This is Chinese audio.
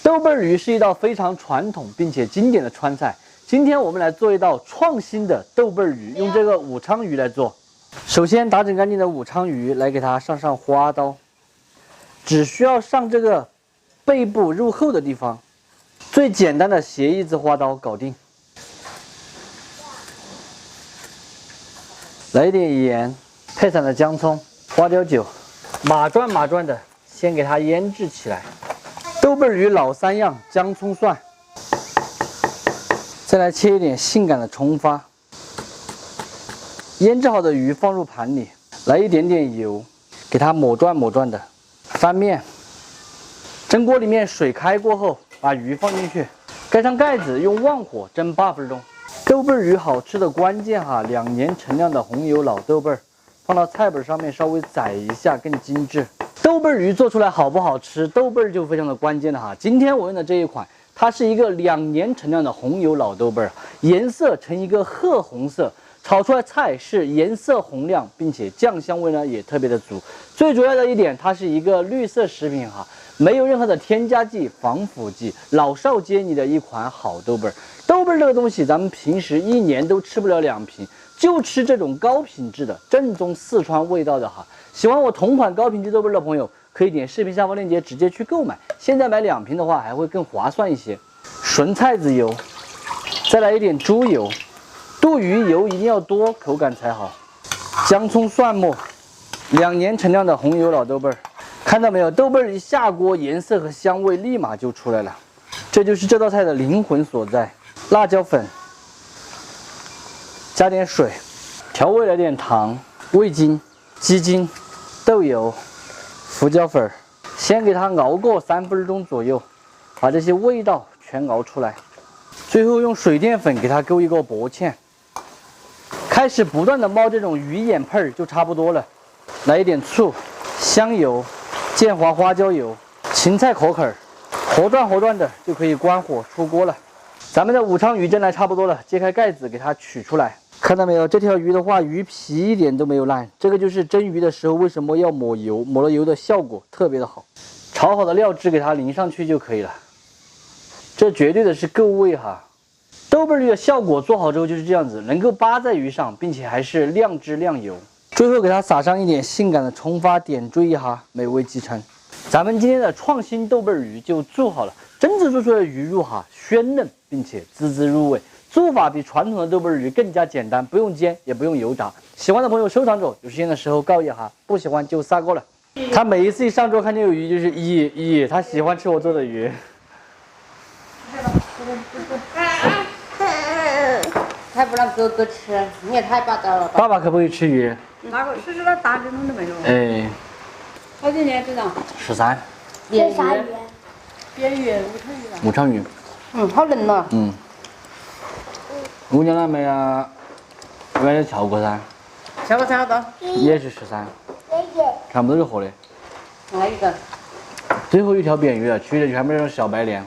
豆瓣鱼是一道非常传统并且经典的川菜。今天我们来做一道创新的豆瓣鱼，用这个武昌鱼来做。首先打整干净的武昌鱼，来给它上花刀，只需要上这个背部入后的地方，最简单的斜一字花刀搞定。来一点盐，配上了姜葱、花椒酒，码转的，先给它腌制起来。豆瓣鱼老三样：姜、葱、蒜。再来切一点性感的葱花。腌制好的鱼放入盘里，来一点点油，给它抹转的。翻面。蒸锅里面水开过后，把鱼放进去，盖上盖子，用旺火蒸8分钟。豆瓣鱼好吃的关键2年陈酿的红油老豆瓣，放到菜本上面稍微宰一下更精致。豆瓣鱼做出来好不好吃，豆瓣就非常的关键了今天我用的这一款，它是一个2年陈酿的红油老豆瓣，颜色呈一个褐红色，炒出来菜是颜色红亮，并且酱香味呢也特别的足。最主要的一点，它是一个绿色食品没有任何的添加剂、防腐剂，老少皆宜的一款好豆瓣。豆瓣这个东西，咱们平时1年都吃不了2瓶，就吃这种高品质的正宗四川味道的喜欢我同款高品质豆瓣的朋友，可以点视频下方链接直接去购买。现在买2瓶的话，还会更划算一些。纯菜籽油，再来一点猪油，炖鱼油一定要多，口感才好。姜葱蒜末，2年陈酿的红油老豆瓣，看到没有？豆瓣一下锅，颜色和香味立马就出来了，这就是这道菜的灵魂所在。辣椒粉，加点水，调味来点糖、味精、鸡精、豆油、胡椒粉，先给它熬过3分钟左右，把这些味道全熬出来。最后用水淀粉给它勾一个薄芡，开始不断的冒这种鱼眼泡就差不多了。来一点醋、香油、剑花花椒油、芹菜壳壳，活转的就可以关火出锅了。咱们的武昌鱼蒸来差不多了，揭开盖子给它取出来。看到没有？这条鱼的话，鱼皮一点都没有烂。这个就是蒸鱼的时候为什么要抹油，抹了油的效果特别的好。炒好的料汁给它淋上去就可以了，这绝对的是够味豆瓣鱼的效果做好之后就是这样子，能够扒在鱼上，并且还是亮汁亮油。最后给它撒上一点性感的葱花，点缀一下，美味即成。咱们今天的创新豆瓣鱼就做好了，蒸制做出来的鱼肉鲜嫩并且滋滋入味。做法比传统的豆瓣鱼更加简单，不用煎也不用油炸。喜欢的朋友收藏着，有时间的时候告一下，不喜欢就撒锅了。他每一次一上桌看见有鱼就是咦，他喜欢吃我做的鱼。还不让哥哥吃，你也太霸道了吧？爸爸可不可以吃鱼？哪个吃了大只弄都没有？哎，好几年这张13。鳖啥鱼？鳖鱼、武昌鱼了。武昌鱼。好嫩呐。我家那边原来跳过噻，跳过好多。也是13，全部都是活的。来一个。最后一条扁鱼了，取的全部都是小白鲢。